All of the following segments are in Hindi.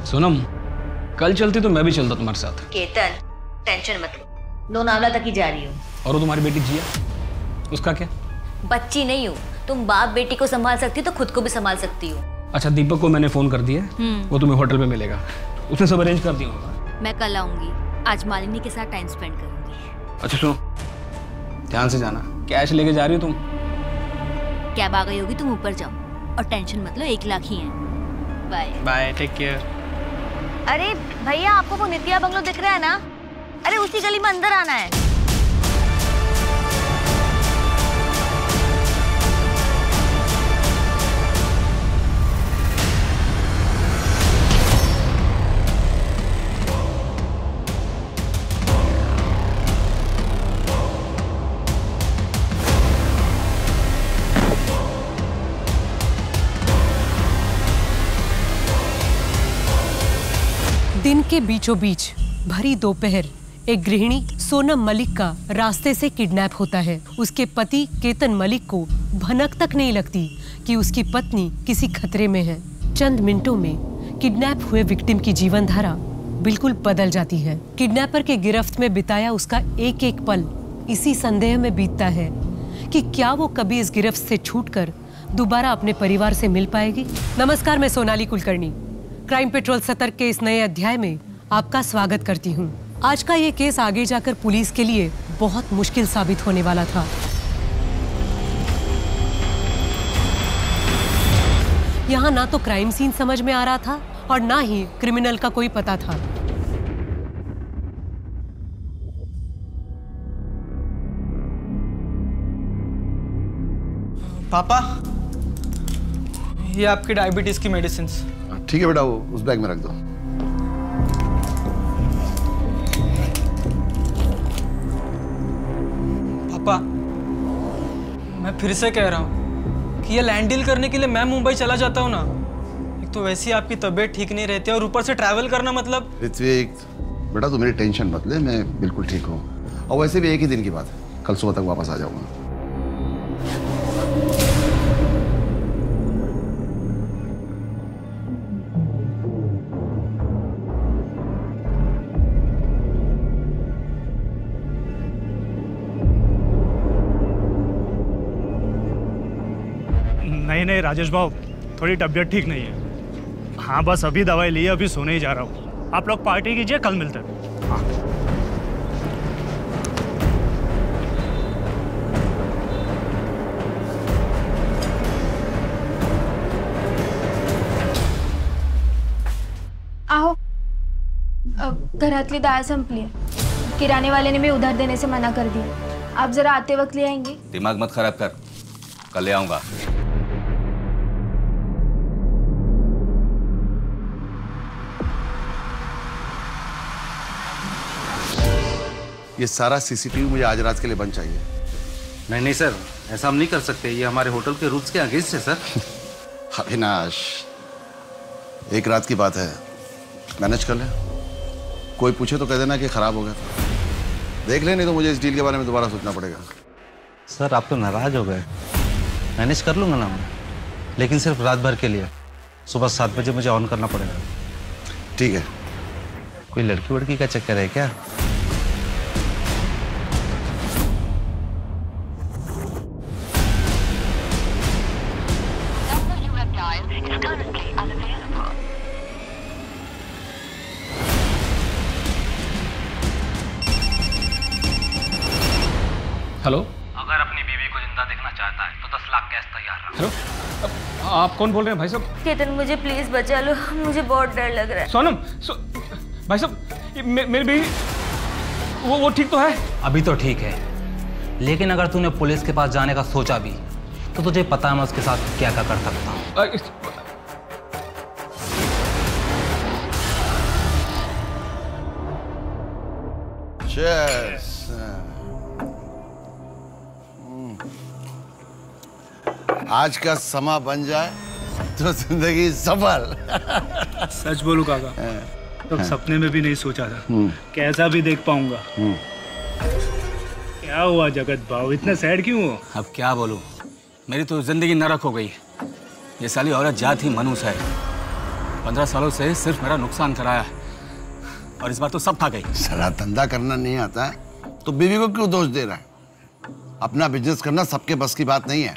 सोनम, कल चलती तो मैं भी चलता तुम्हारे साथ। केतन, टेंशन मत लो, लोनावला तक ही जा रही हूँ। और वो तुम्हारी बेटी जिया, उसका क्या? बच्ची नहीं हूँ, तुम बाप बेटी को संभाल सकती हो तो खुद को भी संभाल सकती हो। अच्छा, दीपक को मैंने फोन कर दिया, वो तुम्हें होटल पे मिलेगा, उसने सब अरेंज कर दिया होगा। मैं कल आऊंगी, आज मालिनी के साथ टाइम स्पेंड करूंगी। अच्छा सुनो, ध्यान से जाना। कैश लेके जा रही हो तुम? कैब आ गई होगी, तुम ऊपर जाओ और टेंशन मत लो, 1 लाख ही है। Bye bye, take care. अरे भैया, आपको वो नित्या बंगलो दिख रहा है ना? अरे उसी गली में अंदर आना है। दिन के बीचों बीच भरी दोपहर एक गृहिणी सोनम मलिक का रास्ते से किडनैप होता है। उसके पति केतन मलिक को भनक तक नहीं लगती कि उसकी पत्नी किसी खतरे में है। चंद मिनटों में किडनैप हुए विक्टिम की जीवन धारा बिल्कुल बदल जाती है। किडनैपर के गिरफ्त में बिताया उसका एक एक पल इसी संदेह में बीतता है कि क्या वो कभी इस गिरफ्त से छूटकर दोबारा अपने परिवार से मिल पाएगी। नमस्कार, मैं सोनाली कुलकर्णी क्राइम पेट्रोल सतर्क के इस नए अध्याय में आपका स्वागत करती हूँ। आज का ये केस आगे जाकर पुलिस के लिए बहुत मुश्किल साबित होने वाला था। यहाँ ना तो क्राइम सीन समझ में आ रहा था और ना ही क्रिमिनल का कोई पता था। पापा, ये आपकी डायबिटीज की मेडिसिन। ठीक है बेटा, वो उस बैग में रख दो। पापा, मैं फिर से कह रहा हूँ कि ये लैंड डील करने के लिए मैं मुंबई चला जाता हूँ ना। एक तो वैसे ही आपकी तबीयत ठीक नहीं रहती और ऊपर से ट्रैवल करना मतलब। ऋत्विक बेटा, तू मेरी टेंशन मत ले, मैं बिल्कुल ठीक हूँ। और वैसे भी एक ही दिन की बात है, कल सुबह तक वापस आ जाऊंगा। नहीं राजेश भाव, थोड़ी तबीयत ठीक नहीं है। हाँ बस अभी दवाई ली है, अभी सोने ही जा रहा हूँ। आप लोग पार्टी कीजिए, कल मिलते हैं। हाँ। आहो, घरातली डाळ संपली आहे। किराणे वाले ने भी उधार देने से मना कर दिया। आप जरा आते वक्त ले आएंगे। दिमाग मत खराब कर, कल ले आऊंगा। ये सारा सीसीटीवी मुझे आज रात के लिए बंद चाहिए। नहीं सर, ऐसा हम नहीं कर सकते, ये हमारे होटल के रूल्स के अगेंस्ट है सर। अविनाश, एक रात की बात है, मैनेज कर ले। कोई पूछे तो कह देना कि खराब हो गया। देख ले, नहीं तो मुझे इस डील के बारे में दोबारा सोचना पड़ेगा। सर आप तो नाराज हो गए। मैनेज कर लूंगा ना मैं, लेकिन सिर्फ रात भर के लिए। सुबह 7 बजे मुझे ऑन करना पड़ेगा। ठीक है। कोई लड़की वड़की का चक्कर है क्या? हेलो, अगर अपनी बीवी को जिंदा देखना चाहता है तो 10 लाख कैश तैयार रखो। हेलो, आप कौन बोल रहे हैं भाई साहब? केतन, मुझे प्लीज बचा लो, मुझे बहुत डर लग रहा है। सोनम, भाई साहब, मेरी बीवी वो ठीक तो है? अभी तो ठीक है, लेकिन अगर तूने पुलिस के पास जाने का सोचा भी तो तुझे पता है मैं उसके साथ क्या क्या कर सकता हूँ। आज का समा बन जाए तो जिंदगी सफल। सच बोलूं काका, तो सपने में भी नहीं सोचा था कैसा भी देख पाऊंगा। क्या हुआ जगत भाव, इतना सैड क्यों हो? अब क्या बोलूं, मेरी तो जिंदगी नरक हो गई। ये साली औरत जात ही मनुष्य है। 15 सालों से सिर्फ मेरा नुकसान कराया है और इस बार तो सब खा गई। साला धंधा करना नहीं आता है तो बीवी को क्यों दोष दे रहा है? अपना बिजनेस करना सबके बस की बात नहीं है,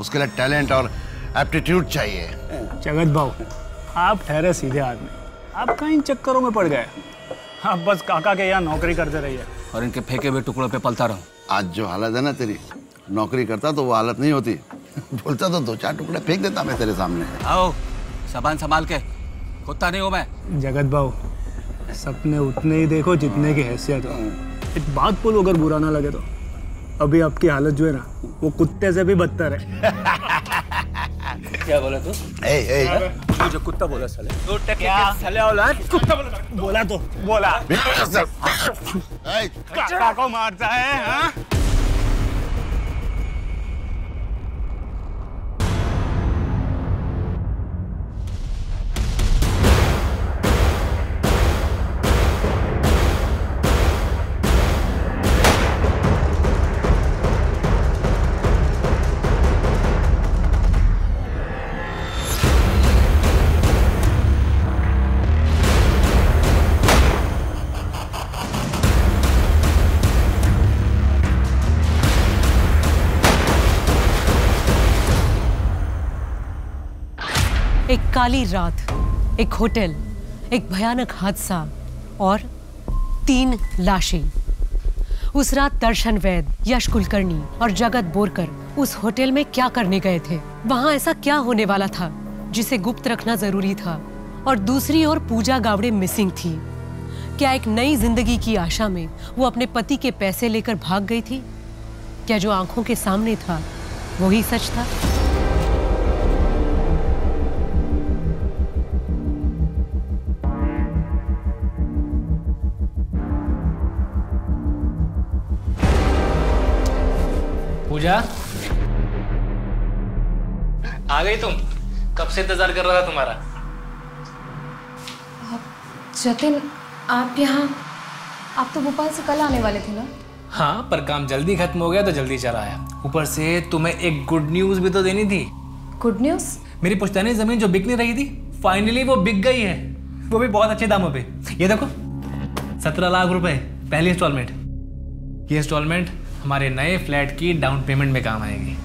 उसके लिए टैलेंट और एप्टीट्यूड चाहिए। जगत भाऊ, आप ठहरे सीधे आदमी, आप कहीं चक्करों में पड़ गए। आप बस काका के यहाँ नौकरी करते रहिए और इनके फेंके हुए टुकड़ों पे पलता रहूं। आज जो हालत है ना तेरी, नौकरी करता तो वो हालत नहीं होती। बोलता तो 2-4 टुकड़े फेंक देता मैं तेरे सामने। आओ सामान संभाल के, कुत्ता नहीं हूं मैं। जगत भाऊ, सपने उतने ही देखो जितने की हैसियत हो। एक बात बोलो, अगर बुरा ना लगे तो, अभी आपकी हालत जो है ना वो कुत्ते से भी बदतर है। क्या बोला तू? जो कुत्ता बोला साले, तो क्या साले औलाद कुत्ता बोला तो बोला। काका को मारता है हाँ? एक काली रात, एक होटल, एक भयानक हादसा और 3 लाशें। उस रात दर्शन वैद, यश कुलकर्णी और जगत बोरकर उस होटल में क्या करने गए थे? वहां ऐसा क्या होने वाला था जिसे गुप्त रखना जरूरी था? और दूसरी ओर पूजा गावड़े मिसिंग थी। क्या एक नई जिंदगी की आशा में वो अपने पति के पैसे लेकर भाग गई थी? क्या जो आंखों के सामने था वही सच था? पूजा, आ गई तुम? कब से इंतजार कर रहा था तुम्हारा। जतिन, आप यहाँ? आप तो भोपाल से कल आने वाले थे ना? हाँ, पर काम जल्दी खत्म हो गया तो जल्दी चला आया। ऊपर से तुम्हें एक गुड न्यूज भी तो देनी थी। Good news? मेरी पुश्तैनी जमीन जो बिक नहीं रही थी, फाइनली वो बिक गई है, वो भी बहुत अच्छे दामों पे। ये देखो, 17 लाख रुपए पहली इंस्टॉलमेंट। ये इंस्टॉलमेंट हमारे नए फ्लैट की डाउन पेमेंट में काम आएगी।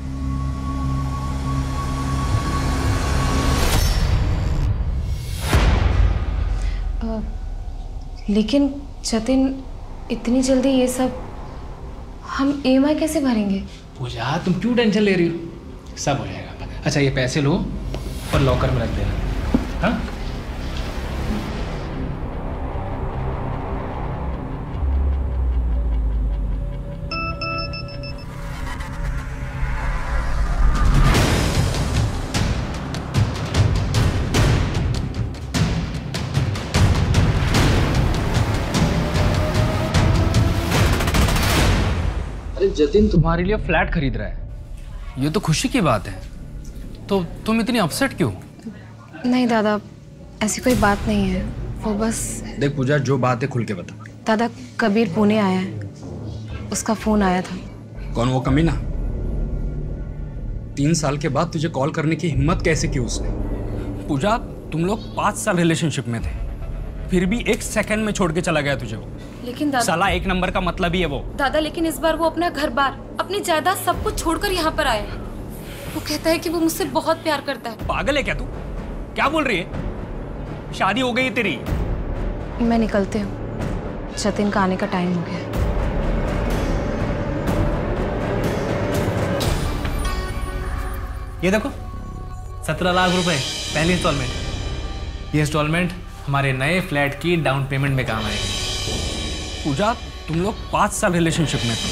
लेकिन जतिन, इतनी जल्दी ये सब हम EMI कैसे भरेंगे? पूजा, तुम क्यों टेंशन ले रही हो? सब हो जाएगा। अच्छा, ये पैसे लो और लॉकर में रख देना। हाँ? जतिन तुम्हारे लिए फ्लैट खरीद रहा है, ये तो खुशी की बात है, तो तुम इतनी अपसेट क्यों? नहीं दादा, ऐसी कोई बात नहीं है, वो बस। देख पूजा, जो बात है खुल के बता। दादा, कबीर पुणे आया है, उसका फोन आया था। कौन वो कमीना? 3 साल के बाद तुझे कॉल करने की हिम्मत कैसे की उसने? पूजा, तुम लोग 5 साल रिलेशनशिप में थे, फिर भी 1 सेकंड में छोड़ के चला गया तुझे वो। लेकिन दादा, साला 1 नंबर का मतलब ही है वो। दादा, लेकिन इस बार वो अपना घर बार, अपनी जायदाद सब कुछ छोड़कर यहाँ पर आया है। वो कहता है कि वो मुझसे बहुत प्यार करता है। पागल है क्या तू? क्या बोल रही है? शादी हो गई है तेरी? मैं निकलती हूँ, जतिन का आने का टाइम हो गया। ये देखो, 17 लाख रुपए पहली इंस्टॉलमेंट। ये इंस्टॉलमेंट हमारे नए फ्लैट की डाउन पेमेंट में काम आएगी। पूजा, तुम लोग 5 साल रिलेशनशिप में थे,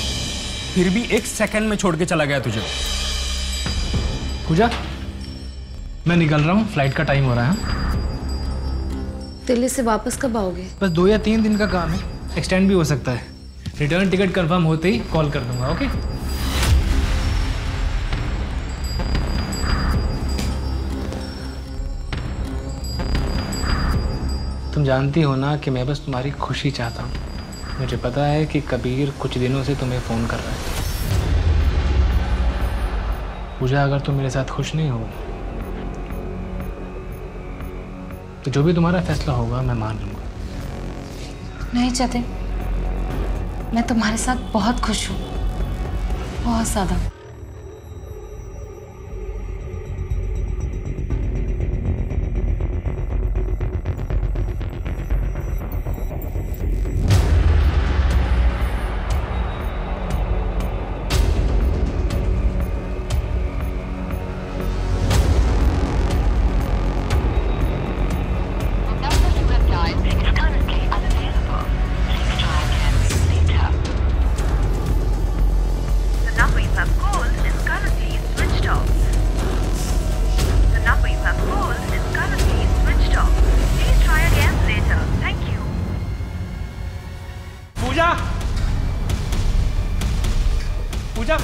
फिर भी 1 सेकंड में छोड़ के चला गया तुझे। पूजा, मैं निकल रहा हूँ, फ्लाइट का टाइम हो रहा है। दिल्ली से वापस कब आओगे? बस 2 या 3 दिन का काम है, एक्सटेंड भी हो सकता है। रिटर्न टिकट कंफर्म होते ही कॉल कर दूंगा। ओके? तुम जानती हो ना कि मैं बस तुम्हारी खुशी चाहता हूँ। मुझे पता है कि कबीर कुछ दिनों से तुम्हें फ़ोन कर रहा है। पूजा, अगर तुम मेरे साथ खुश नहीं हो तो जो भी तुम्हारा फैसला होगा मैं मान लूँगा। नहीं जतिन, मैं तुम्हारे साथ बहुत खुश हूँ, बहुत ज़्यादा। पूजा,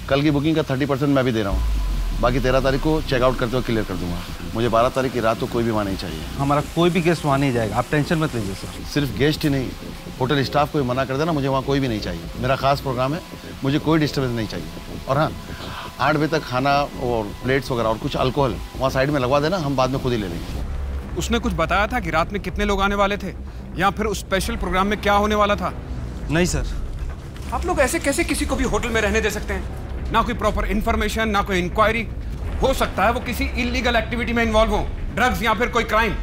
कल की बुकिंग का 30% मैं भी दे रहा हूँ। बाकी 13 तारीख को चेकआउट करते हुए क्लियर कर दूंगा। मुझे 12 तारीख की रात को कोई भी वहाँ नहीं चाहिए। हमारा कोई भी गेस्ट वहाँ नहीं जाएगा, आप टेंशन मत लीजिए सर। सिर्फ गेस्ट ही नहीं, होटल स्टाफ को भी मना कर देना, मुझे वहाँ कोई भी नहीं चाहिए। मेरा खास प्रोग्राम है, मुझे कोई डिस्टर्बेंस नहीं चाहिए। और हाँ, 8 बजे तक खाना और प्लेट्स वगैरह और कुछ अल्कोहल वहाँ साइड में लगवा देना, हम बाद में खुद ही ले लेंगे। उसने कुछ बताया था कि रात में कितने लोग आने वाले थे या फिर उस स्पेशल प्रोग्राम में क्या होने वाला था? नहीं सर। आप लोग ऐसे कैसे किसी को भी होटल में रहने दे सकते हैं? ना कोई प्रॉपर इन्फॉर्मेशन, ना कोई इंक्वायरी। हो सकता है वो किसी इलीगल एक्टिविटी में इन्वॉल्व हो, ड्रग्स या फिर कोई क्राइम।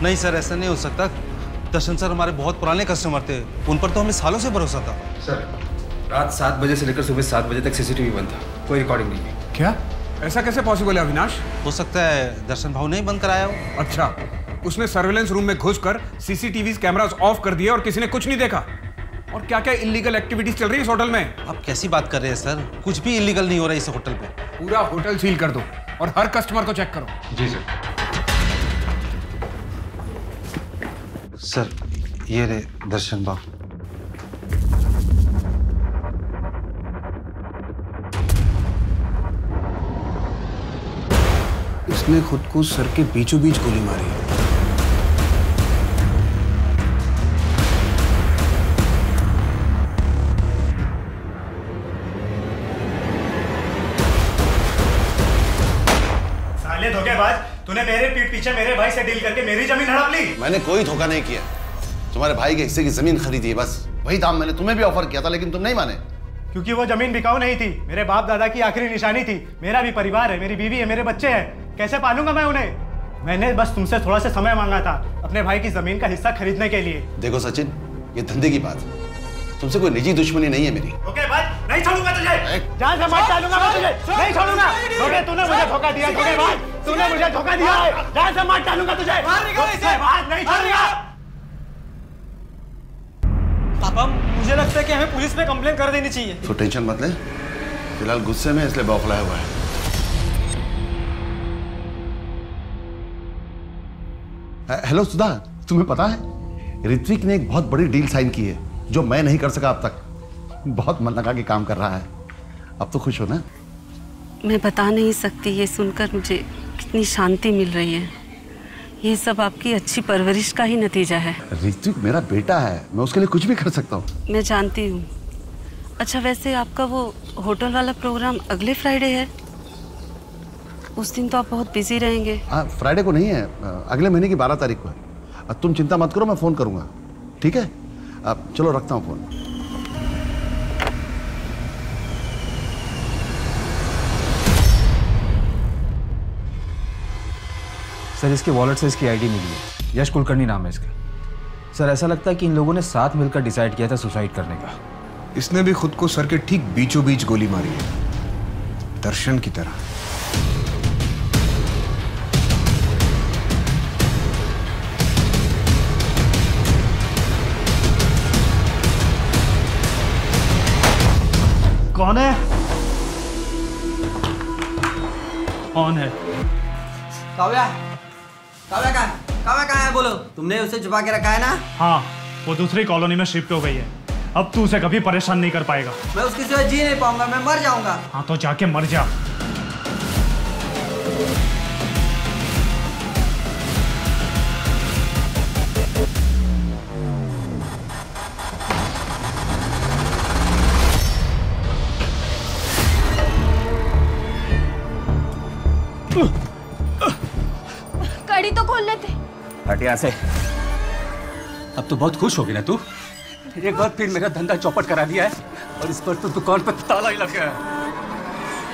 नहीं सर, ऐसा नहीं हो सकता। दर्शन सर हमारे बहुत पुराने कस्टमर थे, उन पर तो हमें सालों से भरोसा था। सर, रात 7 बजे से लेकर सुबह 7 बजे तक सीसीटीवी बंद था, कोई रिकॉर्डिंग नहीं है। क्या? ऐसा कैसे पॉसिबल है अविनाश? हो सकता है दर्शन भाव नहीं बंद कराया हो। अच्छा, उसने सर्वेलेंस रूम में घुसकर सीसीटीवी कैमरास ऑफ कर दिए और किसी ने कुछ नहीं देखा। और क्या क्या इलीगल एक्टिविटीज चल रही है इस होटल में? आप कैसी बात कर रहे हैं सर? कुछ भी इलीगल नहीं हो रहा है इस होटल पे। पूरा होटल सील कर दो और हर कस्टमर को चेक करो। जी सर। सर ये रे दर्शन भाव। इसने खुद को सर के बीचों बीच गोली मारी है। साले धोखेबाज, तूने मेरे पीठ पीछे मेरे भाई से डील करके मेरी जमीन हड़प ली। मैंने कोई धोखा नहीं किया, तुम्हारे भाई के हिस्से की जमीन खरीदी है बस। वही दाम मैंने तुम्हें भी ऑफर किया था, लेकिन तुम नहीं माने। क्योंकि वो जमीन बिकाऊ नहीं थी, मेरे बाप दादा की आखिरी निशानी थी। मेरा भी परिवार है, मेरी बीवी है, मेरे बच्चे हैं, कैसे पालूंगा मैं उन्हें? मैंने बस तुमसे थोड़ा सा समय मांगा था अपने भाई की जमीन का हिस्सा खरीदने के लिए। देखो सचिन, ये धंधे की बात है, तुमसे कोई निजी दुश्मनी नहीं है मेरी। ओके भाई, नहीं छोड़ूंगा तुझे, जान से मार डालूंगा मैं तुझे, नहीं छोड़ूंगा। तूने मुझे धोखा दिया, तूने मुझे धोखा दिया है, जान से मार डालूंगा तुझे, नहीं छोड़ूंगा। पापा, मुझे लगता है कि हमें पुलिस में कंप्लेन कर देनी चाहिए। तो टेंशन मत ले, फिलहाल गुस्से में इसलिए बौखलाया हुआ है। हेलो सुधा, तुम्हें पता है ऋत्विक ने एक बहुत बड़ी डील साइन की है जो मैं नहीं कर सका अब तक। बहुत मन लगा के काम कर रहा है। अब तो खुश हो ना? मैं बता नहीं सकती, ये सुनकर मुझे कितनी शांति मिल रही है। ये सब आपकी अच्छी परवरिश का ही नतीजा है। ऋत्विक मेरा बेटा है, मैं उसके लिए कुछ भी कर सकता हूँ। मैं जानती हूँ। अच्छा, वैसे आपका वो होटल वाला प्रोग्राम अगले फ्राइडे है, उस दिन तो आप बहुत बिजी रहेंगे। हाँ, फ्राइडे को नहीं है, अगले महीने की 12 तारीख को है। तुम चिंता मत करो, मैं फोन करूंगा, ठीक है? अब चलो रखता हूँ फोन। सर, इसके वॉलेट से इसकी आईडी मिली है, यश कुलकर्णी नाम है इसका। सर, ऐसा लगता है कि इन लोगों ने साथ मिलकर डिसाइड किया था सुसाइड करने का। इसने भी खुद को सर के ठीक बीचों बीच गोली मारी है, दर्शन की तरह। कौन है? कौन है? काव्या, काव्या कहाँ है बोलो? तुमने उसे छुपा के रखा है ना? हाँ, वो दूसरी कॉलोनी में शिफ्ट हो गई है। अब तू उसे कभी परेशान नहीं कर पाएगा। मैं उसके सिवा जी नहीं पाऊंगा, मैं मर जाऊंगा। हाँ तो जाके मर जा। गाड़ी तो खोल लेते। हट यहाँ से। अब तो बहुत खुश होगी ना तू? एक बार फिर मेरा धंधा चौपट करा दिया है और इस पर तो दुकान पर ताला ही लग गया है।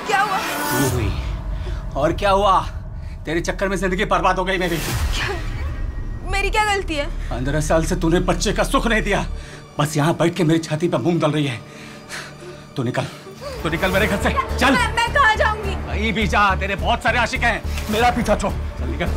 क्या हुआ? तू हुई और क्या हुआ? तेरे चक्कर में जिंदगी बर्बाद हो गई मेरी। मेरी क्या गलती है? 15 साल से तूने बच्चे का सुख नहीं दिया, बस यहाँ बैठ के मेरी छाती पर मूंग डाल रही है। तू निकल मेरे घर से, चल। मैं कहाँ जाऊंगी? कहीं भी जा, तेरे बहुत सारे आशिक हैं, मेरा पीछा छोड़, चल निकल।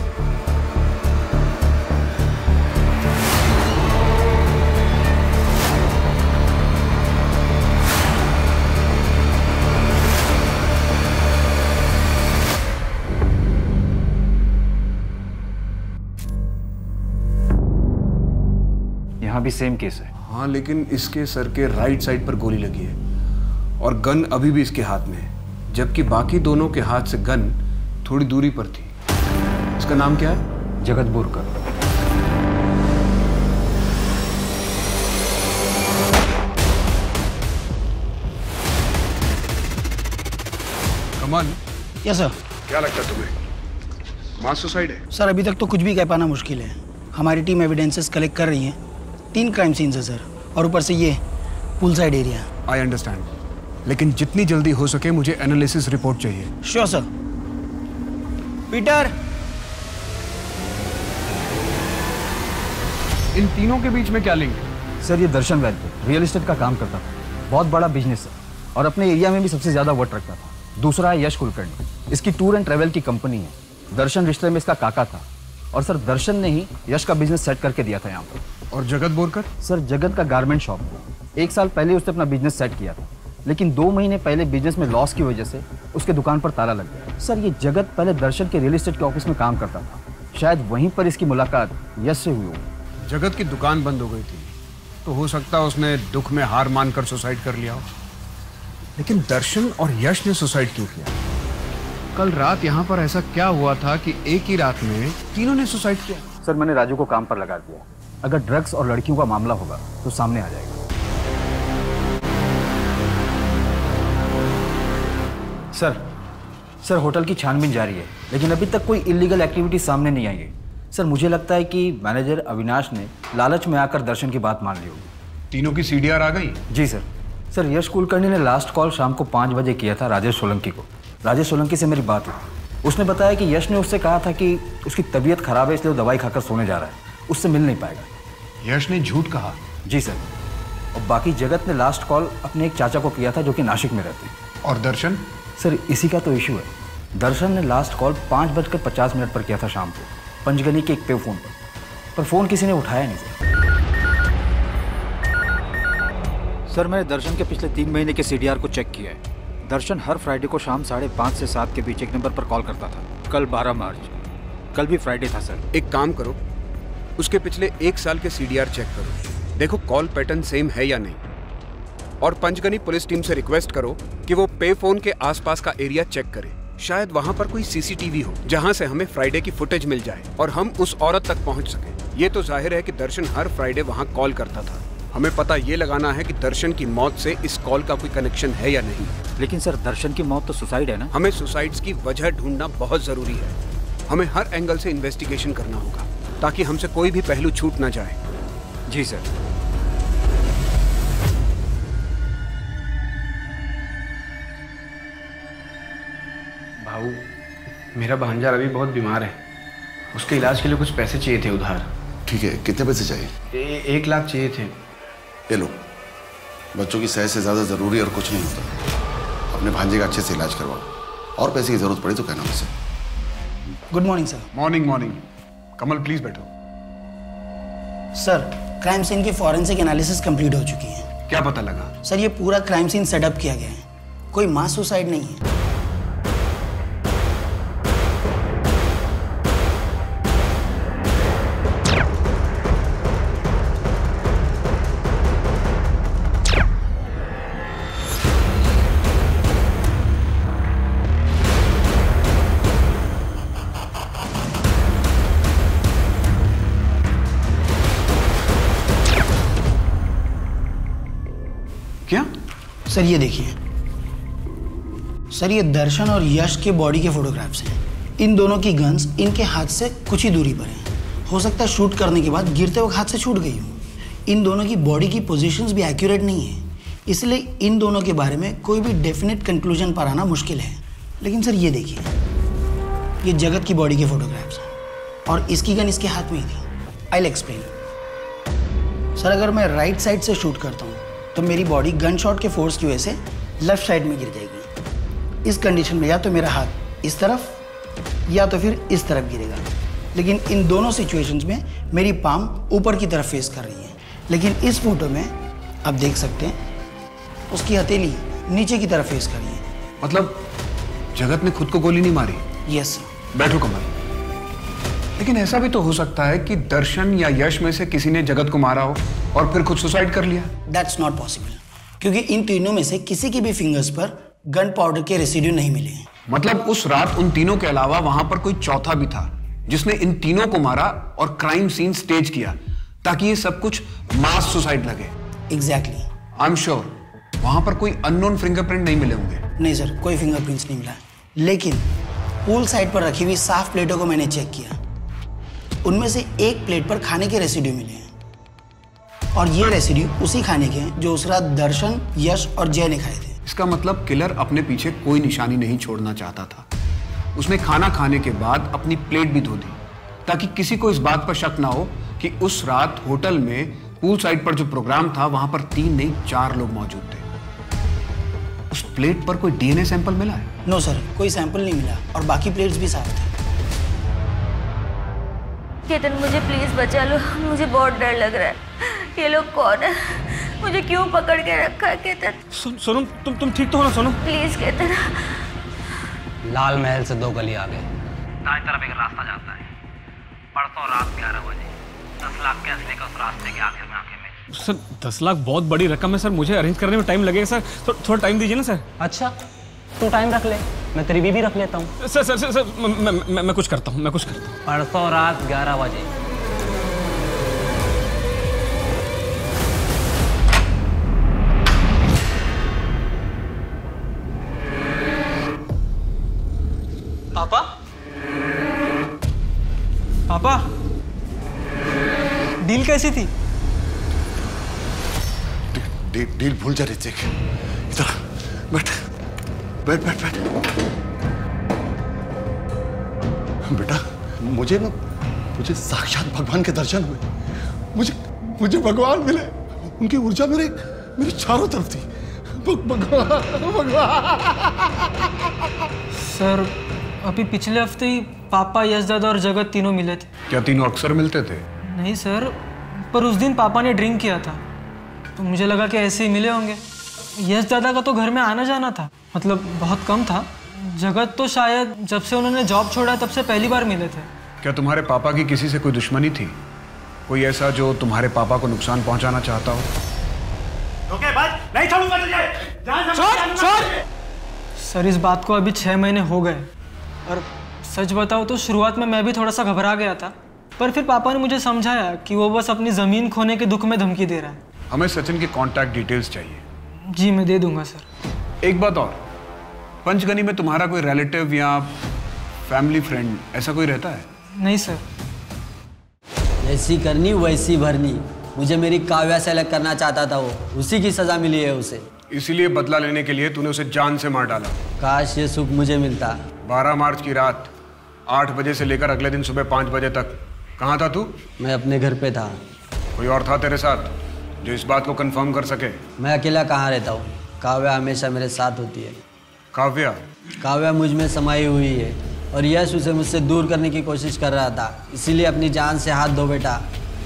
यहाँ भी सेम केस है। हाँ, लेकिन इसके सर के राइट साइड पर गोली लगी है और गन अभी भी इसके हाथ में है, जबकि बाकी दोनों के हाथ से गन थोड़ी दूरी पर थी। इसका नाम क्या है? जगत बोरकर। कमल। Yes sir. क्या लगता है तुम्हें, मास सुसाइड है? सर अभी तक तो कुछ भी कह पाना मुश्किल है। हमारी टीम एविडेंसेस कलेक्ट कर रही है। 3 क्राइम सीन्स है सर, और ऊपर से ये pool side area. I understand, लेकिन जितनी जल्दी हो सके मुझे एनालिसिस रिपोर्ट चाहिए। Sure sir. पीटर। इन तीनों के बीच में क्या लिंक? सर ये दर्शन वैल पे रियल एस्टेट का काम करता था, बहुत बड़ा बिजनेस है और अपने एरिया में भी सबसे ज्यादा वोट रखता था। दूसरा है यश कुलकर्णी, इसकी टूर एंड ट्रेवल की कंपनी है। दर्शन रिश्ते में इसका काका था और सर दर्शन ने ही यश का बिजनेस सेट करके दिया था यहाँ पर। और जगत बोरकर? सर जगत का गारमेंट शॉप था। 1 साल पहले उसने अपना बिजनेस सेट किया था, लेकिन 2 महीने पहले बिजनेस में लॉस की वजह से उसके दुकान पर ताला लग गया। सर ये जगत पहले दर्शन के रियल एस्टेट के ऑफिस में काम करता था, शायद वहीं पर इसकी मुलाकात यश से हुई हो। जगत की दुकान बंद हो गई थी, तो हो सकता है उसने दुख में हार मानकर सुसाइड कर लिया हो। लेकिन दर्शन और यश ने सुसाइड क्यों किया? कल रात यहाँ पर ऐसा क्या हुआ था कि एक ही रात में तीनों ने सुसाइड किया? सर मैंने राजू को काम पर लगा दिया, अगर ड्रग्स और लड़कियों का मामला होगा तो सामने आ जाएगा। सर होटल की छानबीन जारी है, लेकिन अभी तक कोई इलीगल एक्टिविटी सामने नहीं आई है। सर मुझे लगता है कि मैनेजर अविनाश ने लालच में आकर दर्शन की बात मान ली होगी। तीनों की सीडीआर आ गई? जी सर। सर यश कुलकर्णी ने लास्ट कॉल शाम को 5 बजे किया था राजेश सोलंकी को। राजेश सोलंकी से मेरी बात हुई, उसने बताया कि यश ने उससे कहा था कि उसकी तबीयत खराब है, इसलिए वो दवाई खाकर सोने जा रहा है, उससे मिल नहीं पाएगा। यश ने झूठ कहा? जी सर। और बाकी जगत ने लास्ट कॉल अपने एक चाचा को किया था जो कि नासिक में रहते हैं। और दर्शन? सर इसी का तो इशू है। दर्शन ने लास्ट कॉल 5:50 पर किया था शाम को, पंचगनी के एक पे फोन पर फ़ोन किसी ने उठाया नहीं सर। मैंने दर्शन के पिछले 3 महीने के CDR को चेक किया है। दर्शन हर फ्राइडे को शाम 5:30 से 7 के बीच एक नंबर पर कॉल करता था। कल 12 मार्च, कल भी फ्राइडे था सर। एक काम करो, उसके पिछले 1 साल के CDR चेक करो, देखो कॉल पैटर्न सेम है या नहीं। और पंचगनी पुलिस टीम से रिक्वेस्ट करो कि वो पे फोन के आसपास का एरिया चेक करे, शायद वहां पर कोई CCTV हो जहां से हमें फ्राइडे की फुटेज मिल जाए और हम उस औरत तक पहुंच सके। ये तो जाहिर है कि दर्शन हर फ्राइडे वहां कॉल करता था, हमें पता ये लगाना है कि दर्शन की मौत से इस कॉल का कोई कनेक्शन है या नहीं। लेकिन सर दर्शन की मौत तो सुसाइड है ना? हमें सुसाइड्स की वजह ढूंढना बहुत जरूरी है। हमें हर एंगल से इन्वेस्टिगेशन करना होगा ताकि हमसे कोई भी पहलू छूट ना जाए। जी सर। भाऊ, मेरा भांजा रवि बहुत बीमार है, उसके इलाज के लिए कुछ पैसे चाहिए थे उधार। ठीक है, कितने पैसे चाहिए? 1 लाख चाहिए थे। ये लो, बच्चों की सेहत से ज़्यादा ज़रूरी और कुछ नहीं होता। अपने भांजे का अच्छे से इलाज करवाओ, और पैसे की ज़रूरत पड़ी तो कहना मुझसे। Good morning sir. Morning. Kamal please बैठो। सर क्राइम सीन की फॉरेंसिक एनालिसिस कंप्लीट हो चुकी है। क्या पता लगा? सर ये पूरा क्राइम सीन सेटअप किया गया है, कोई मास सुसाइड नहीं है। क्या? सर ये देखिए, सर ये दर्शन और यश के बॉडी के फोटोग्राफ्स हैं। इन दोनों की गन्स इनके हाथ से कुछ ही दूरी पर हैं। हो सकता है शूट करने के बाद गिरते वक्त हाथ से छूट गई हो। इन दोनों की बॉडी की पोजीशंस भी एक्यूरेट नहीं है, इसलिए इन दोनों के बारे में कोई भी डेफिनेट कंक्लूजन पर आना मुश्किल है। लेकिन सर ये देखिए, ये जगत की बॉडी के फोटोग्राफ्स हैं और इसकी गन इसके हाथ में ही थी। I will explain. सर अगर मैं राइट साइड से शूट करता हूँ तो मेरी बॉडी गन शॉट के फोर्स की वजह से लेफ्ट साइड में गिर जाएगी। इस कंडीशन में या तो मेरा हाथ इस तरफ या तो फिर इस तरफ गिरेगा। लेकिन इन दोनों सिचुएशंस में मेरी पाम ऊपर की तरफ फेस कर रही है। लेकिन इस फोटो में आप देख सकते हैं उसकी हथेली नीचे की तरफ फेस कर रही है। मतलब जगत ने खुद को गोली नहीं मारी? Yes sir. बैठो कमल। लेकिन ऐसा भी तो हो सकता है कि दर्शन या यश में से किसी ने जगत को मारा हो और फिर खुद सुसाइड कर लिया। दैट्स नॉट पॉसिबल, क्योंकि इन तीनों में से किसी के भी फिंगर्स पर गन पाउडर के रेसिड्यू नहीं मिले हैं। मतलब उस रात उन तीनों के अलावा वहां पर कोई चौथा भी था जिसने इन तीनों को मारा और क्राइम सीन स्टेज किया ताकि ये सब कुछ मास सुसाइड लगे। एग्जैक्टली। आई एम श्योर वहां पर कोई अननोन फिंगरप्रिंट नहीं मिले होंगे। नहीं सर, कोई फिंगरप्रिंट्स नहीं मिला। लेकिन पूल साइड पर रखी हुई साफ प्लेटों को मैंने चेक किया, उनमें से एक प्लेट पर खाने के रेसिड्यू मिले हैं और ये रेसिड्यू उसी खाने के हैं जो उस रात दर्शन, यश और जय ने खाए थे। इसका मतलब किलर अपने पीछे कोई निशानी नहीं छोड़ना चाहता था। उसने खाना खाने के बाद अपनी प्लेट भी धो दी ताकि किसी को इस बात पर शक ना हो कि उस रात होटल में पूल साइड पर जो प्रोग्राम था वहां पर 3 नहीं 4 लोग मौजूद थे। उस प्लेट पर कोई डीएनए सैंपल मिला है? नो सर, कोई सैंपल नहीं मिला और बाकी प्लेट्स भी साफ थे। केतन मुझे प्लीज बचा लो, मुझे बहुत डर लग रहा है। ये लोग कौन है? मुझे क्यों पकड़ के रखा है केतन? सोनम तुम ठीक तो हो ना सोनम? प्लीज केतन। लाल महल से 2 गली आगे दाएं तरफ एक रास्ता जाता है। परसों रात 11 बजे 10 लाख के असले का उस रास्ते के आखिर में आके मिले। सर 10 लाख बहुत बड़ी रकम है सर, मुझे अरेंज करने में टाइम लगेगा सर, थोड़ा टाइम दीजिए ना सर। अच्छा तू टाइम रख ले, मैं तेरी बीवी रख लेता हूँ। सर सर सर मैं कुछ करता हूँ, परसों रात 11 बजे। पापा? पापा डील कैसी थी? डील भूल जा ऋतिक, इधर बैठ बैठ बैठ बैठ। बेटा मुझे साक्षात भगवान के दर्शन हुए। मुझे भगवान मिले, उनकी ऊर्जा मेरे चारों तरफ थी। भगवान। सर अभी पिछले हफ्ते ही पापा, यश दादा और जगत तीनों मिले थे। क्या तीनों अक्सर मिलते थे? नहीं सर, पर उस दिन पापा ने ड्रिंक किया था तो मुझे लगा कि ऐसे ही मिले होंगे। यश दादा का तो घर में आना जाना था, मतलब बहुत कम था। जगत तो शायद जब से उन्होंने जॉब छोड़ा तब से पहली बार मिले थे। क्या तुम्हारे पापा की किसी से कोई दुश्मनी थी? कोई ऐसा जो तुम्हारे पापा को नुकसान पहुंचाना चाहता हो? नहीं छोड़ूंगा तुझे। सर इस बात को अभी 6 महीने हो गए और सच बताओ तो शुरुआत में मैं भी थोड़ा सा घबरा गया था, पर फिर पापा ने मुझे समझाया कि वो बस अपनी ज़मीन खोने के दुख में धमकी दे रहा है। हमें सचिन की कांटेक्ट डिटेल्स चाहिए। जी मैं दे दूंगा सर। एक बात और, पंचगनी में तुम्हारा कोई रिलेटिव या फैमिली फ्रेंड ऐसा कोई रहता है? नहीं सर। जैसी करनी वैसी भरनी। मुझे मेरी काव्या से अलग करना चाहता था वो, उसी की सजा मिली है उसे। इसीलिए बदला लेने के लिए तूने उसे जान से मार डाला। काश ये सुख मुझे मिलता। 12 मार्च की रात 8 बजे से लेकर अगले दिन सुबह 5 बजे तक कहाँ था तू? मैं अपने घर पे था। कोई और था तेरे साथ जो इस बात को कंफर्म कर सके? मैं अकेला कहाँ रहता हूँ, काव्या हमेशा मेरे साथ होती है। काव्या मुझ में समाई हुई है और यश उसे मुझसे दूर करने की कोशिश कर रहा था, इसीलिए अपनी जान से हाथ धो बैठा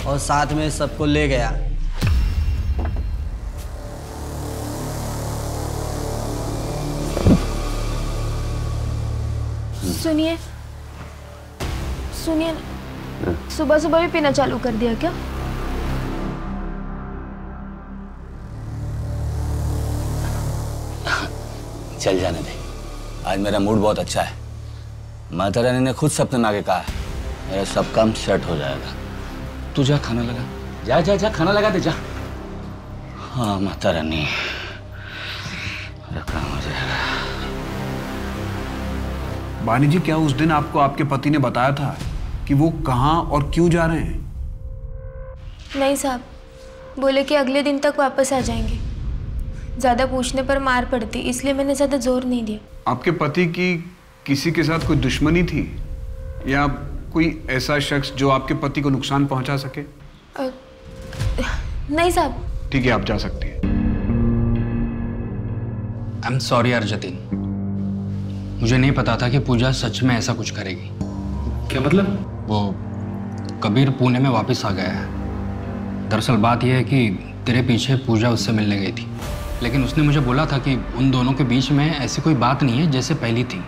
और साथ में सबको ले गया। सुनिए सुनिए, सुबह सुबह भी पीना चालू कर दिया क्या? चल जाने दे, आज मेरा मूड बहुत अच्छा है। माता रानी ने खुद सपने में आके कहा है मेरा सब काम सेट हो जाएगा। तू जा खाना लगा, जा जा जा खाना लगा दे जा। हाँ माता रानी, मेरा काम हो जाएगा। वानी जी, क्या उस दिन आपको आपके पति ने बताया था कि वो कहाँ और क्यों जा रहे हैं? नहीं साहब, बोले कि अगले दिन तक वापस आ जाएंगे। ज़्यादा पूछने पर मार पड़ती, इसलिए मैंने ज़्यादा जोर नहीं दिया। आपके पति की किसी के साथ कोई दुश्मनी थी या कोई ऐसा शख्स जो आपके पति को नुकसान पहुंचा सके? नहीं साहब। ठीक है, आप जा सकती हैं। आई एम सॉरी यार जतिन, मुझे नहीं पता था कि पूजा सच में ऐसा कुछ करेगी। क्या मतलब? वो कबीर पुणे में वापस आ गया है। दरअसल बात यह है कि तेरे पीछे पूजा उससे मिलने गई थी, लेकिन उसने मुझे बोला था कि उन दोनों के बीच में ऐसी कोई बात नहीं है जैसे पहली थी,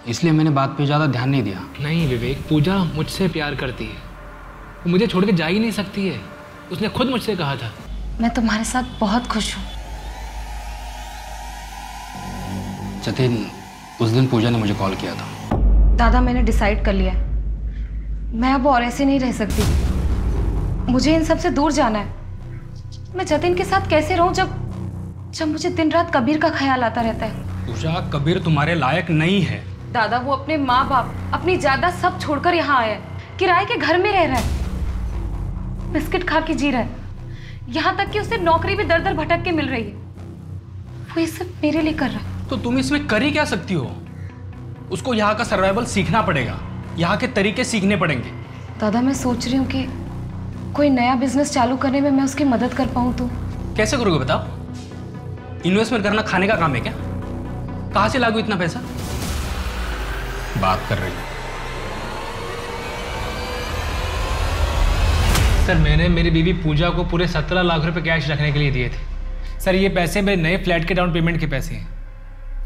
इसलिए मैंने बात पे ज़्यादा ध्यान नहीं दिया। नहीं विवेक, पूजा मुझसे प्यार करती है, वो मुझे छोड़ के जा ही नहीं सकती है। उसने खुद मुझसे कहा था। मैं तुम्हारे साथ बहुत खुश हूँ। जतिन, उस दिन पूजा ने मुझे कॉल किया था। दादा, मैंने डिसाइड कर लिया है, मैं अब और ऐसे नहीं रह सकती। मुझे इन सब से दूर जाना है। मैं जतिन के साथ कैसे रहूं जब मुझे दिन रात कबीर का ख्याल आता रहता है। पूजा, कबीर तुम्हारे लायक नहीं है। दादा, वो अपने माँ बाप, अपनी जायदाद सब छोड़कर यहाँ आया है। किराए के घर में रह रहा है, बिस्किट खा के जी रहा है। यहाँ तक कि उसे नौकरी भी दर दर भटक के मिल रही है। वो ये सब मेरे लिए कर रहा है। तो तुम इसमें कर ही क्या सकती हो? उसको यहाँ का सर्वाइवल सीखना पड़ेगा, यहाँ के तरीके सीखने पड़ेंगे। दादा, मैं सोच रही हूँ कि कोई नया बिजनेस चालू करने में मैं उसकी मदद कर पाऊँ तो। कैसे करोगे बताओ? इन्वेस्टमेंट करना खाने का काम है क्या? कहाँ से लागू इतना पैसा? बात कर रही है। सर, मैंने मेरी बीवी पूजा को पूरे 17 लाख रुपए कैश रखने के लिए दिए थे। सर, ये पैसे मेरे नए फ्लैट के डाउन पेमेंट के पैसे हैं।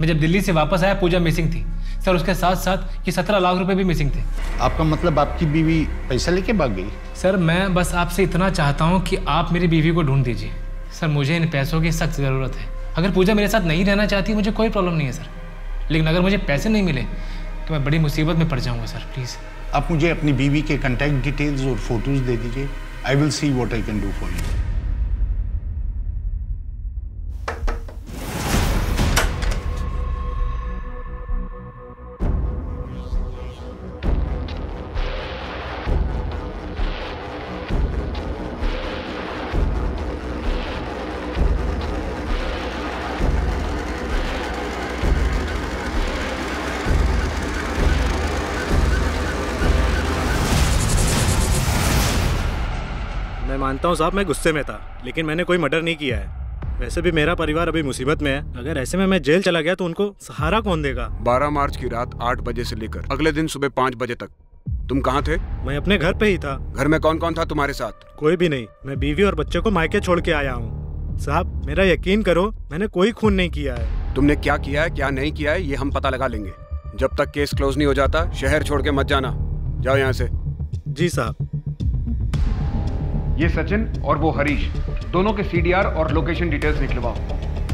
मैं जब दिल्ली से वापस आया, पूजा मिसिंग थी सर। उसके साथ साथ ये 17 लाख रुपए भी मिसिंग थे। आपका मतलब आपकी बीवी पैसा लेके भाग गई? सर, मैं बस आपसे इतना चाहता हूँ कि आप मेरी बीवी को ढूंढ दीजिए। सर, मुझे इन पैसों की सख्त ज़रूरत है। अगर पूजा मेरे साथ नहीं रहना चाहती, मुझे कोई प्रॉब्लम नहीं है सर, लेकिन अगर मुझे पैसे नहीं मिले तो मैं बड़ी मुसीबत में पड़ जाऊँगा सर। प्लीज़ आप मुझे अपनी बीवी के कॉन्टैक्ट डिटेल्स और फोटोज दे दीजिए। I will see what I can do for you. मैं मानता हूँ साहब, मैं गुस्से में था, लेकिन मैंने कोई मर्डर नहीं किया है। वैसे भी मेरा परिवार अभी मुसीबत में है। अगर ऐसे में मैं जेल चला गया तो उनको सहारा कौन देगा? 12 मार्च की रात 8 बजे से लेकर अगले दिन सुबह 5 बजे तक तुम कहाँ थे? मैं अपने घर पे ही था। घर में कौन कौन था तुम्हारे साथ? कोई भी नहीं। मैं बीवी और बच्चे को मायके छोड़ के आया हूँ। साहब, मेरा यकीन करो, मैंने कोई खून नहीं किया है। तुमने क्या किया है क्या नहीं किया है ये हम पता लगा लेंगे। जब तक केस क्लोज नहीं हो जाता शहर छोड़ के मत जाना। जाओ यहाँ से। जी साहब। ये सचिन और वो हरीश, दोनों के सीडीआर और लोकेशन डिटेल्स निकलवाओ।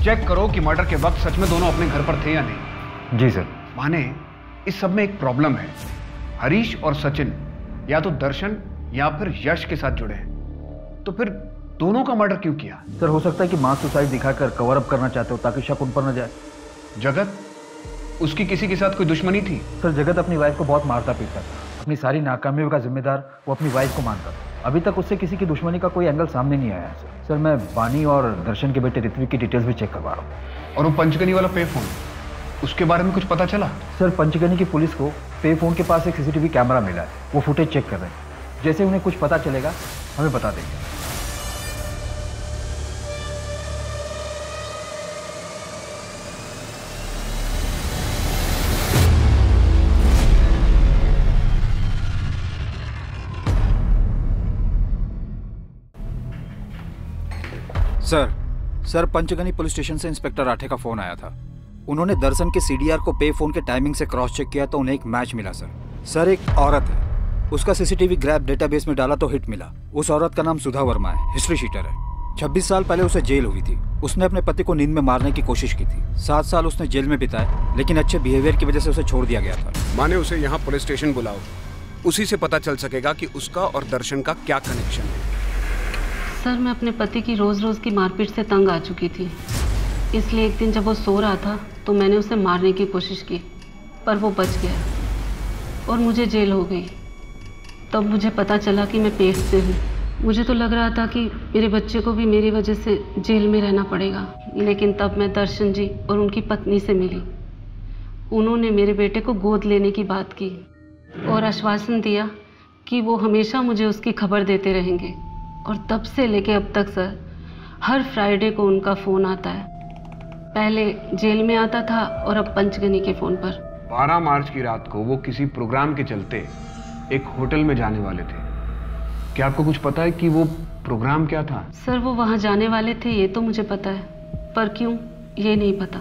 चेक करो कि मर्डर के वक्त सच में दोनों अपने घर पर थे या नहीं। जी सर। माने इस सब में एक प्रॉब्लम है। हरीश और सचिन या तो दर्शन या फिर यश के साथ जुड़े हैं, तो फिर दोनों का मर्डर क्यों किया? सर, हो सकता है कि मास सुसाइड दिखाकर कवर अप करना चाहते हो ताकि शक उन पर न जाए। जगत, उसकी किसी के साथ कोई दुश्मनी थी? सर, जगत अपनी वाइफ को बहुत मारता पीटता था। अपनी सारी नाकामियों का जिम्मेदार वो अपनी वाइफ को मानता था। अभी तक उससे किसी की दुश्मनी का कोई एंगल सामने नहीं आया है। सर, मैं वानी और दर्शन के बेटे ऋत्विक की डिटेल्स भी चेक करवा रहा हूँ। और वो पंचगनी वाला पे फोन, उसके बारे में कुछ पता चला? सर, पंचगनी की पुलिस को पे फोन के पास एक सीसीटीवी कैमरा मिला है। वो फुटेज चेक कर रहे हैं। जैसे उन्हें कुछ पता चलेगा हमें बता देंगे। सर, पंचगनी पुलिस स्टेशन से इंस्पेक्टर राठे का फोन आया था। उन्होंने दर्शन के सीडीआर को पे फोन के टाइमिंग से क्रॉस चेक किया तो उन्हें एक मैच मिला। सर, एक औरत है, उसका सीसीटीवी ग्रैब डेटाबेस में डाला तो हिट मिला। उस औरत का नाम सुधा वर्मा है, हिस्ट्री शीटर है। 26 साल पहले उसे जेल हुई थी। उसने अपने पति को नींद में मारने की कोशिश की थी। 7 साल उसने जेल में बिताए, लेकिन अच्छे बिहेवियर की वजह से उसे छोड़ दिया गया था। माने उसे यहाँ पुलिस स्टेशन बुलाओ, उसी से पता चल सकेगा कि उसका और दर्शन का क्या कनेक्शन है। सर, मैं अपने पति की रोज़ रोज़ की मारपीट से तंग आ चुकी थी, इसलिए एक दिन जब वो सो रहा था तो मैंने उसे मारने की कोशिश की। पर वो बच गया और मुझे जेल हो गई। तब मुझे पता चला कि मैं पेट से हूँ। मुझे तो लग रहा था कि मेरे बच्चे को भी मेरी वजह से जेल में रहना पड़ेगा, लेकिन तब मैं दर्शन जी और उनकी पत्नी से मिली। उन्होंने मेरे बेटे को गोद लेने की बात की और आश्वासन दिया कि वो हमेशा मुझे उसकी खबर देते रहेंगे। और तब से लेके अब तक सर, हर फ्राइडे को उनका फ़ोन आता है। पहले जेल में आता था और अब पंचगनी के फ़ोन पर। 12 मार्च की रात को वो किसी प्रोग्राम के चलते एक होटल में जाने वाले थे। क्या आपको कुछ पता है कि वो प्रोग्राम क्या था? सर वो वहाँ जाने वाले थे ये तो मुझे पता है, पर क्यों ये नहीं पता।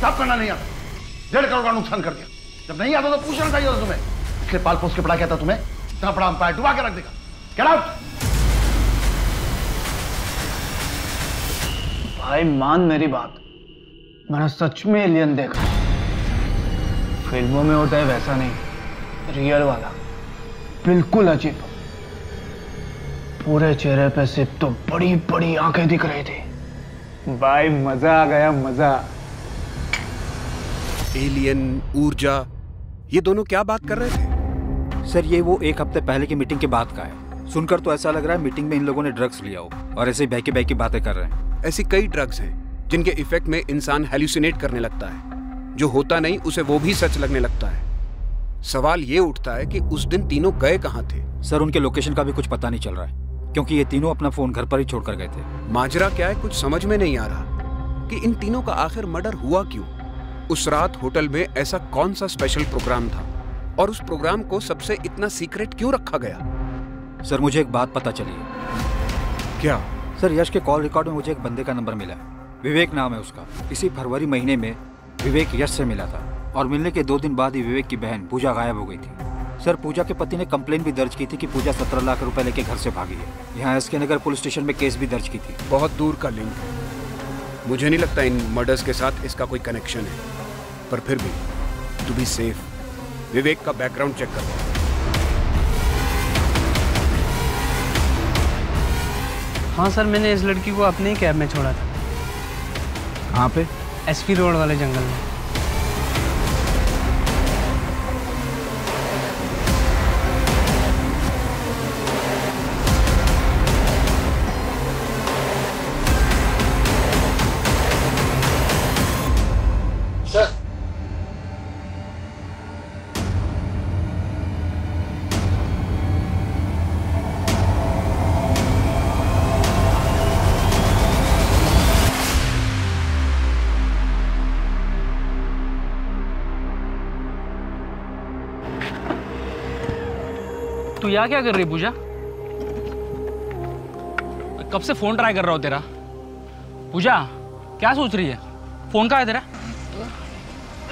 साफ करना नहीं आता, 1.5 करोड़ का नुकसान कर दिया। जब नहीं आता तो पूछना चाहिए था तुम्हें। इसलिए पाल पोस के पढ़ा क्या था तुम्हें? इतना बड़ा अंपायर डुबा के रख देगा। Get out. भाई मान मेरी बात, मैंने सच में एलियन देखा। फिल्मों में होता है वैसा नहीं, रियल वाला, बिल्कुल अजीब। पूरे चेहरे पे सिर्फ तो बड़ी बड़ी आंखें दिख रही थी। भाई मजा आ गया, मजा। एलियन, ऊर्जा, ये दोनों क्या बात कर रहे थे? सर ये वो 1 हफ्ते पहले की मीटिंग के बाद का है। सुनकर तो ऐसा लग रहा है मीटिंग में इन लोगों ने ड्रग्स लिया हो और ऐसे बहकी बहकी बातें कर रहे हैं। ऐसी कई ड्रग्स हैं जिनके इफेक्ट में इंसान हेल्यूसिनेट करने लगता है। जो होता नहीं उसे वो भी सच लगने लगता है। सवाल ये उठता है कि उस दिन तीनों गए कहाँ थे? सर उनके लोकेशन का भी कुछ पता नहीं चल रहा है, क्योंकि ये तीनों अपना फोन घर पर ही छोड़कर गए थे। माजरा क्या है कुछ समझ में नहीं आ रहा कि इन तीनों का आखिर मर्डर हुआ क्यों। उस रात होटल में ऐसा कौन सा स्पेशल प्रोग्राम था और उस प्रोग्राम को सबसे इतना सीक्रेट क्यों रखा गया? सर मुझे एक बात पता चली है। क्या? सर यश के कॉल रिकॉर्ड में मुझे एक बंदे का नंबर मिला है, विवेक नाम है उसका। इसी फरवरी महीने में विवेक यश से मिला था और मिलने के 2 दिन बाद ही विवेक की बहन पूजा गायब हो गई थी। सर पूजा के पति ने कंप्लेन भी दर्ज की थी कि पूजा 17 लाख रुपए लेके घर से भागी है। यहाँ एसके नगर पुलिस स्टेशन में केस भी दर्ज की थी। बहुत दूर का लिंक है, मुझे नहीं लगता इन मर्डर्स के साथ इसका कोई कनेक्शन है। पर फिर भी टू बी सेफ विवेक का बैकग्राउंड चेक करो। हाँ सर, मैंने इस लड़की को अपने ही कैब में छोड़ा था। कहाँ पे? एसपी रोड वाले जंगल में। तू यहाँ क्या कर रही पूजा? कब से फोन ट्राई कर रहा हो तेरा। पूजा क्या सोच रही है? फोन कहाँ है तेरा?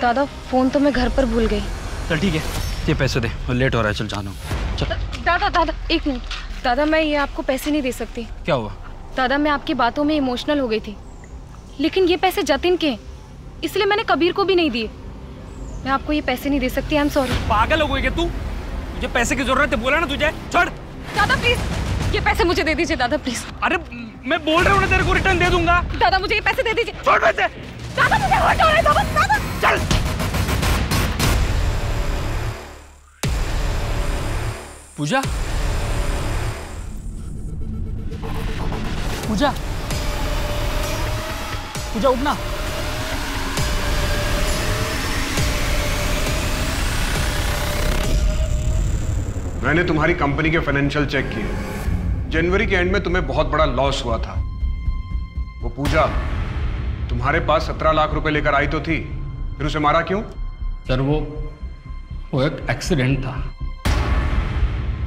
दादा फोन तो मैं घर पर भूल गई। चल ठीक है, ये पैसे दे, लेट हो रहा है, चल जानो। चल। दादा 1 मिनट। दादा मैं ये आपको पैसे नहीं दे सकती। क्या हुआ? दादा मैं आपकी बातों में इमोशनल हो गई थी, लेकिन ये पैसे जतिन के, इसलिए मैंने कबीर को भी नहीं दिए। मैं आपको ये पैसे नहीं दे सकती। I am sorry. पागल हो गई क्या तू? मुझे पैसे की जरूरत है, बोला ना तुझे। छोड़। दादा प्लीज ये पैसे मुझे दे दीजिए। दादा प्लीज। अरे मैं बोल रहा हूँ ना तेरे को रिटर्न दे दूंगा। दादा मुझे ये पैसे दे दीजिए। छोड़ पैसे। दादा मुझे हर्ट हो रहा है। दादा चल। पूजा पूजा पूजा उठना। मैंने तुम्हारी कंपनी के फाइनेंशियल चेक किए। जनवरी के एंड में तुम्हें बहुत बड़ा लॉस हुआ था। वो पूजा तुम्हारे पास 17 लाख रुपए लेकर आई तो थी, फिर उसे मारा क्यों? सर वो एक एक्सीडेंट था।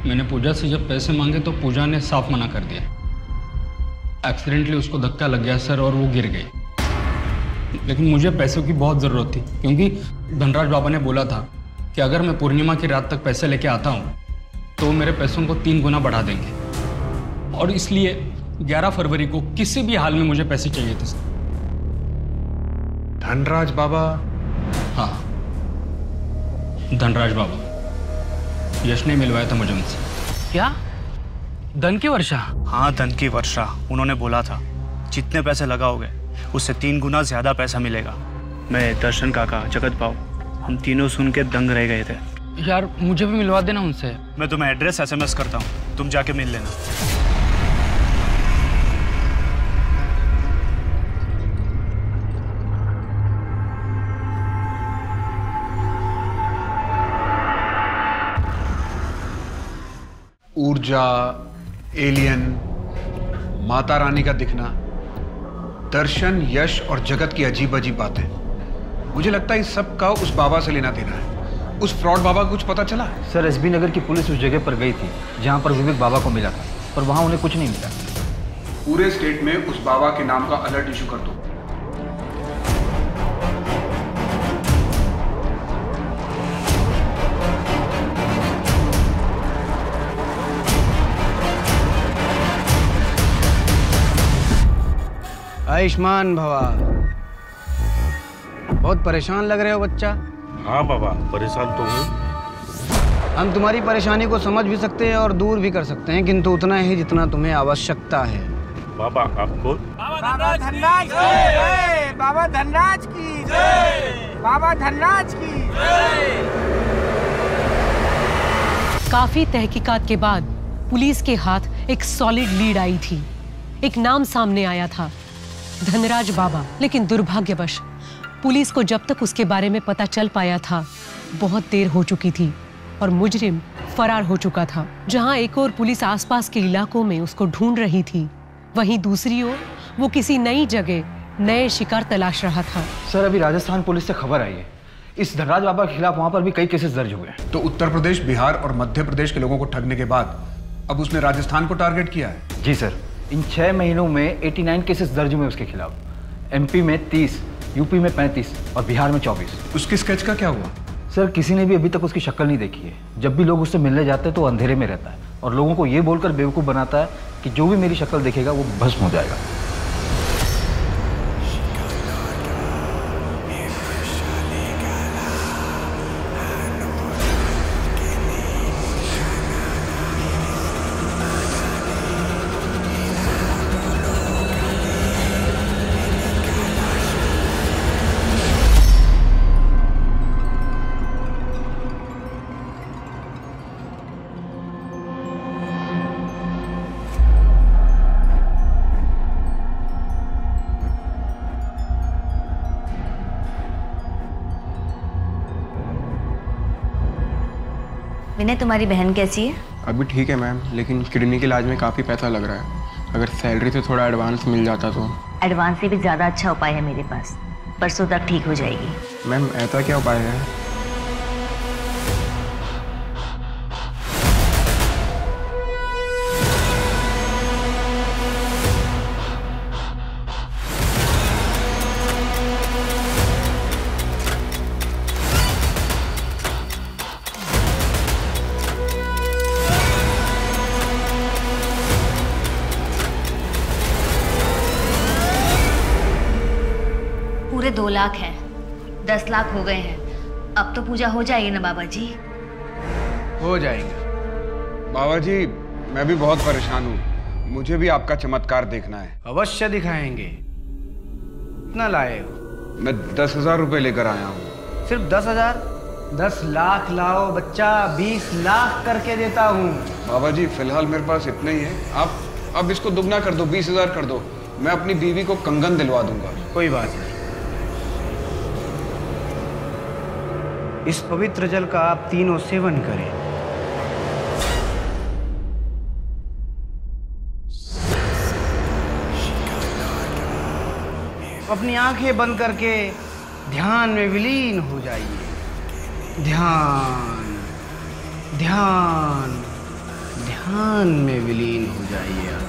मैंने पूजा से जब पैसे मांगे तो पूजा ने साफ मना कर दिया। एक्सीडेंटली उसको धक्का लग गया सर और वो गिर गई। लेकिन मुझे पैसों की बहुत ज़रूरत थी, क्योंकि धनराज बाबा ने बोला था कि अगर मैं पूर्णिमा की रात तक पैसे लेके आता हूँ तो मेरे पैसों को 3 गुना बढ़ा देंगे। और इसलिए 11 फरवरी को किसी भी हाल में मुझे पैसे चाहिए थे सर। धनराज बाबा? हाँ, धनराज बाबा। यश ने मिलवाया था मुझे उनसे। क्या? धन की वर्षा? हाँ, धन की वर्षा। उन्होंने बोला था जितने पैसे लगाओगे उससे 3 गुना ज्यादा पैसा मिलेगा। मैं, दर्शन काका, जगत बाबू, हम तीनों सुन के दंग रह गए थे। यार मुझे भी मिलवा देना उनसे। मैं तुम्हें एड्रेस SMS करता हूँ, तुम जाके मिल लेना। ऊर्जा, एलियन, माता रानी का दिखना, दर्शन, यश और जगत की अजीब अजीब बातें। मुझे लगता है इस सब का उस बाबा से लेना देना है। उस फ्रॉड बाबा को कुछ पता चला? सर, SB नगर की पुलिस उस जगह पर गई थी जहां पर विवेक बाबा को मिला था, पर वहां उन्हें कुछ नहीं मिला। पूरे स्टेट में उस बाबा के नाम का अलर्ट इशू कर दो। आयुष्मान भवा। बहुत परेशान लग रहे हो बच्चा। हाँ बाबा, परेशान तो हूँ। हम तुम्हारी परेशानी को समझ भी सकते हैं और दूर भी कर सकते हैं, किंतु उतना ही जितना तुम्हें आवश्यकता है। बाबा आपको? बाबा धनराज की जय। बाबा धनराज की जय। बाबा धनराज की जय। काफी तहकीकात के बाद पुलिस के हाथ एक सॉलिड लीड आई थी। एक नाम सामने आया था, धनराज बाबा। लेकिन दुर्भाग्यवश पुलिस को जब तक उसके बारे में पता चल पाया था बहुत देर हो चुकी थी और मुजरिम फरार हो चुका था। जहां एक और पुलिस आसपास के इलाकों में उसको ढूंढ रही थी, वहीं दूसरी ओर वो किसी नई जगह नए शिकार तलाश रहा था। सर, अभी राजस्थान पुलिस से खबर आई है, इस धनराज बाबा के खिलाफ वहां पर भी कई केसेस दर्ज हुए हैं। तो उत्तर प्रदेश, बिहार और मध्य प्रदेश के लोगों को ठगने के बाद अब उसने राजस्थान को टारगेट किया है। जी सर, इन 6 महीनों में 89 केसेस दर्ज हुए उसके खिलाफ। MP में 30, UP में 35 और बिहार में 24। उसकी स्केच का क्या हुआ? सर, किसी ने भी अभी तक उसकी शक्ल नहीं देखी है। जब भी लोग उससे मिलने जाते हैं तो अंधेरे में रहता है और लोगों को ये बोलकर बेवकूफ़ बनाता है कि जो भी मेरी शक्ल देखेगा वो भस्म हो जाएगा। विनय, तुम्हारी बहन कैसी है? अभी ठीक है मैम, लेकिन किडनी के इलाज में काफ़ी पैसा लग रहा है। अगर सैलरी से थोड़ा एडवांस मिल जाता तो। एडवांस से भी ज़्यादा अच्छा उपाय है मेरे पास, परसों तक ठीक हो जाएगी। मैम, ऐसा क्या उपाय है? पूरे 2 लाख हैं, 10 लाख हो गए हैं। अब तो पूजा हो जाएगी ना बाबा जी? हो जाएंगे। बाबा जी, मैं भी बहुत परेशान हूँ, मुझे भी आपका चमत्कार देखना है। अवश्य दिखाएंगे। कितना लाए हो? मैं 10,000 रुपये लेकर आया हूँ। सिर्फ 10,000? 10 लाख लाओ बच्चा, 20 लाख करके देता हूँ। बाबा जी, फिलहाल मेरे पास इतना ही है। आप अब इसको दुगना कर दो, 20,000 कर दो। मैं अपनी बीवी को कंगन दिलवा दूंगा। कोई बात नहीं। इस पवित्र जल का आप तीनों सेवन करें। अपनी आंखें बंद करके ध्यान में विलीन हो जाइए। ध्यान, ध्यान, ध्यान में विलीन हो जाइए।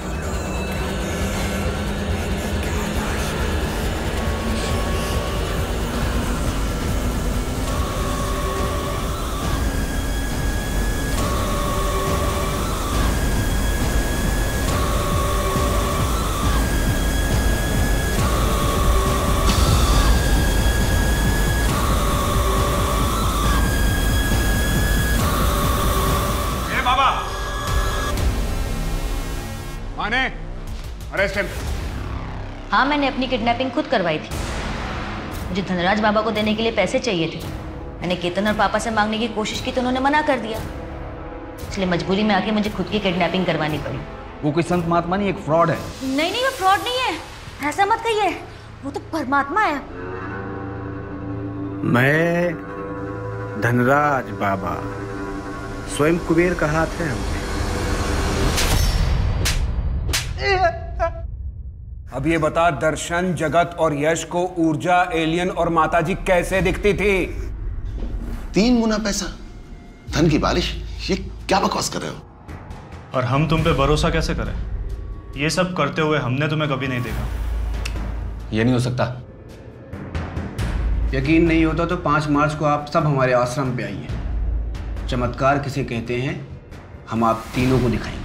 माने अरेस्ट हिम। हाँ, मैंने अपनी किडनैपिंग खुद करवाई थी। मुझे धनराज बाबा को देने के लिए पैसे चाहिए थे। मैंने केतन और पापा से मांगने की कोशिश की तो उन्होंने मना कर दिया, इसलिए मजबूरी में आके मुझे खुद की किडनैपिंग करवानी पड़ी। वो कोई संत महात्मा नहीं, एक फ्रॉड है। नहीं नहीं, वो फ्रॉड नहीं है, ऐसा मत कहिए, वो तो परमात्मा है। मैं धनराज बाबा, स्वयं कुबेर का हाथ है हमने। अब ये बता, दर्शन, जगत और यश को ऊर्जा, एलियन और माताजी कैसे दिखती थी? 3 गुना पैसा, धन की बारिश, ये क्या बकवास कर रहे हो? और हम तुम पे भरोसा कैसे करें? ये सब करते हुए हमने तुम्हें कभी नहीं देखा। ये नहीं हो सकता। यकीन नहीं होता तो 5 मार्च को आप सब हमारे आश्रम पे आइए। चमत्कार किसे कहते हैं हम आप तीनों को दिखाएंगे।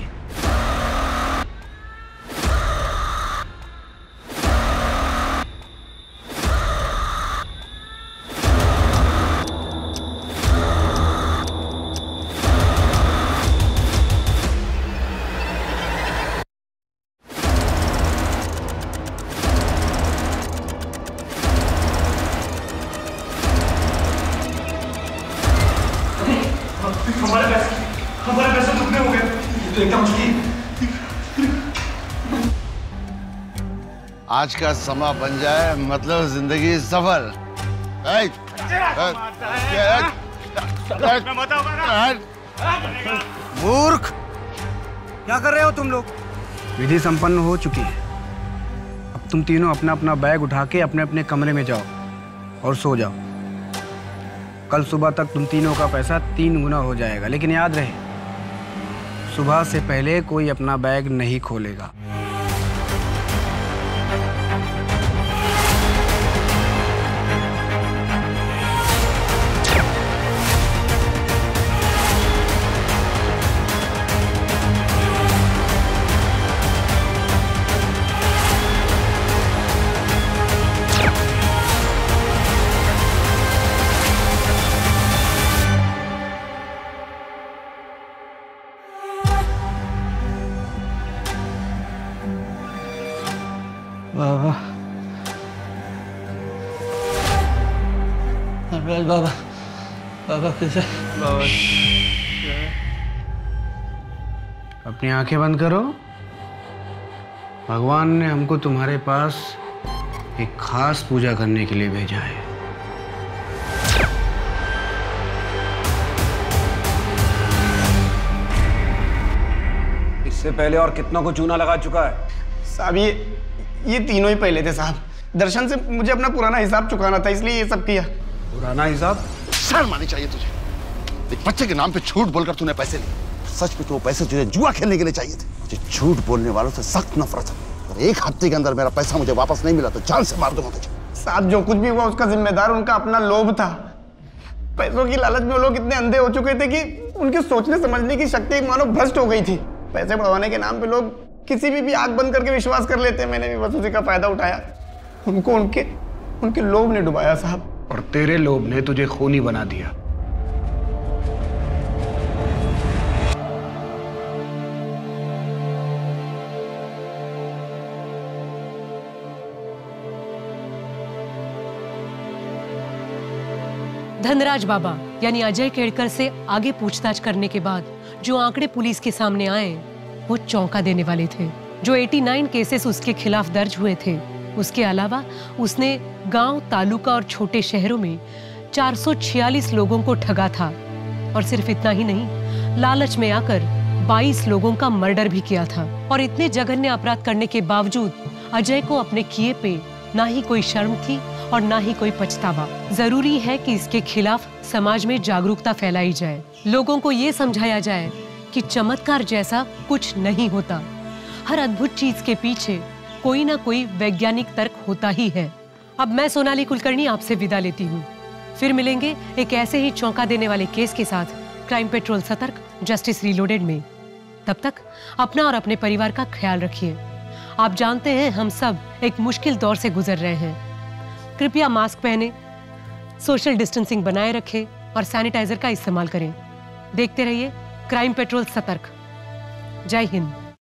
हमारे पैसे दुगने हो गए, एकदम मुश्किल। आज का समा बन जाए मतलब जिंदगी सफल। मूर्ख, क्या कर रहे हो तुम लोग? विधि संपन्न हो चुकी है। अब तुम तीनों अपना अपना बैग उठा के अपने अपने कमरे में जाओ और सो जाओ। कल सुबह तक तुम तीनों का पैसा 3 गुना हो जाएगा, लेकिन याद रहे सुबह से पहले कोई अपना बैग नहीं खोलेगा। बाबा, बाबा, बाबा कैसे? बाबा, अपनी आंखें बंद करो। भगवान ने हमको तुम्हारे पास एक खास पूजा करने के लिए भेजा है। इससे पहले और कितनों को चूना लगा चुका है? साहब ये तीनों ही पहले थे साहब। दर्शन से मुझे अपना पुराना हिसाब चुकाना था, इसलिए ये सब किया। पुराना हिसाब? शर्म आनी चाहिए तुझे। एक बच्चे के नाम पे झूठ बोलकर तूने पैसे लिए। सच में तो वो पैसे तुझे जुआ खेलने के लिए चाहिए थे। मुझे झूठ बोलने वालों से सख्त नफरत है। अगर 1 हफ्ते के अंदर मेरा पैसा मुझे वापस नहीं मिला तो जान से मार दूंगा तुझे। साहब, जो कुछ भी हुआ उसका जिम्मेदार उनका अपना लोभ था। पैसों की लालच में वो लोग इतने अंधे हो चुके थे कि उनकी सोचने समझने की शक्ति मानो भ्रष्ट हो गई थी। पैसे बढ़वाने के नाम पे लोग किसी भी आंख बंद करके विश्वास कर लेते हैं। मैंने भी बस उसी का फायदा उठाया। उनको उनके लोभ ने डुबाया साहब। और तेरे लोभ ने तुझे खूनी बना दिया। धनराज बाबा यानी अजय केड़कर से आगे पूछताछ करने के बाद जो आंकड़े पुलिस के सामने आए वो चौंका देने वाले थे। जो 89 केसेस उसके खिलाफ दर्ज हुए थे, उसके अलावा उसने गांव, तालुका और छोटे शहरों में 446 लोगों को ठगा था। और सिर्फ इतना ही नहीं, लालच में आकर 22 लोगों का मर्डर भी किया था। और इतने जघन्य अपराध करने के बावजूद अजय को अपने किए पे ना ही कोई शर्म थी और ना ही कोई पछतावा। जरूरी है कि इसके खिलाफ समाज में जागरूकता फैलाई जाए, लोगों को ये समझाया जाए कि चमत्कार जैसा कुछ नहीं होता। हर अद्भुत चीज के पीछे कोई ना कोई वैज्ञानिक तर्क होता ही है। अब मैं सोनाली कुलकर्णी आपसे विदा लेती हूँ। फिर मिलेंगे एक ऐसे ही चौंका देने वाले केस के साथ क्राइम पेट्रोल सतर्क, जस्टिस रीलोडेड में। तब तक अपना और अपने परिवार का ख्याल रखिए। आप जानते हैं हम सब एक मुश्किल दौर से गुजर रहे हैं। कृपया मास्क पहने, सोशल डिस्टेंसिंग बनाए रखें और सैनिटाइजर का इस्तेमाल करें। देखते रहिए क्राइम पेट्रोल सतर्क। जय हिंद।